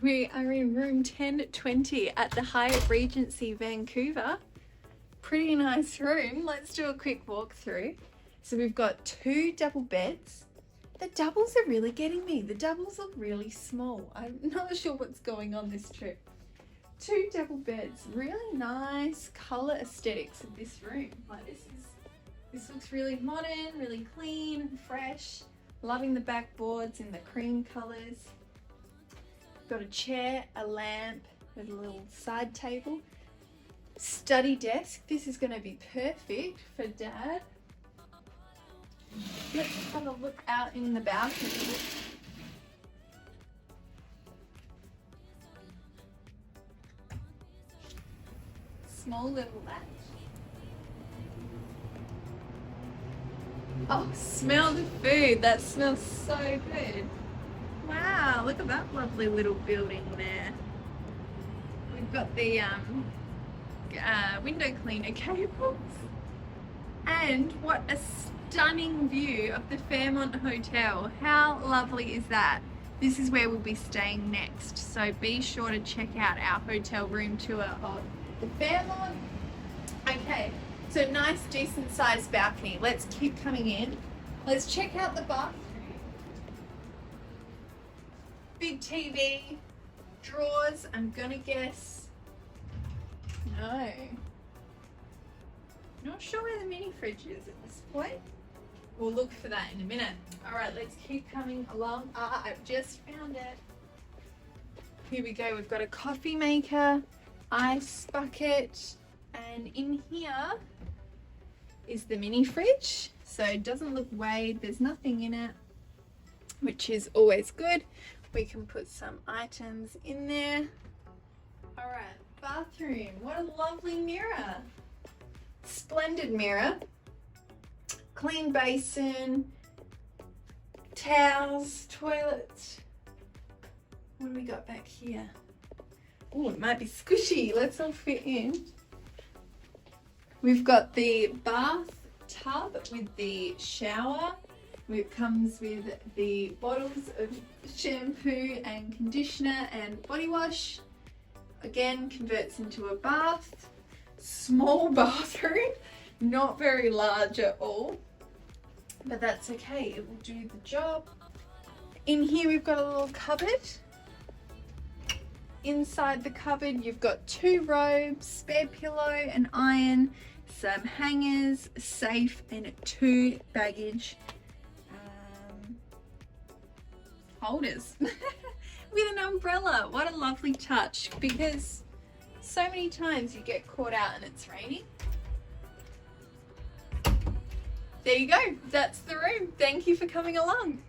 We are in room 1020 at the Hyatt Regency Vancouver. Pretty nice room. Let's do a quick walkthrough. So we've got 2 double beds. The doubles are really getting me. The doubles look really small. I'm not sure what's going on this trip. 2 double beds. Really nice color aesthetics of this room. Like this looks really modern, really clean and fresh. Loving the backboards in the cream colors. Got a chair, a lamp with a little side table. Study desk. This is going to be perfect for Dad. Let's have a look out in the balcony. Small little latch. Oh, smell the food. That smells so good. Wow, look at that lovely little building there. We've got the window cleaner cables. And what a stunning view of the Fairmont Hotel. How lovely is that? This is where we'll be staying next. So be sure to check out our hotel room tour of the Fairmont. Okay, so nice decent sized balcony. Let's keep coming in. Let's check out the bathroom. Big TV, drawers, I'm gonna guess no. Not sure where the mini fridge is at this point. We'll look for that in a minute. Alright, let's keep coming along. I've just found it. Here we go, we've got a coffee maker, ice bucket, and in here is the mini fridge. So it doesn't look weighed, there's nothing in it, which is always good. We can put some items in there. Alright, bathroom. What a lovely mirror. Splendid mirror. Clean basin. Towels. Toilet. What do we got back here? Oh, it might be squishy. Let's all fit in. We've got the bath tub with the shower. It comes with the bottles of shampoo and conditioner and body wash. Again, converts into a bath. Small bathroom, not very large at all, but that's okay, it will do the job. In here we've got a little cupboard. Inside the cupboard you've got 2 robes, spare pillow, an iron, some hangers, a safe, and 2 baggage holders with an umbrella. What a lovely touch, because so many times you get caught out and it's raining. There you go, that's the room. Thank you for coming along.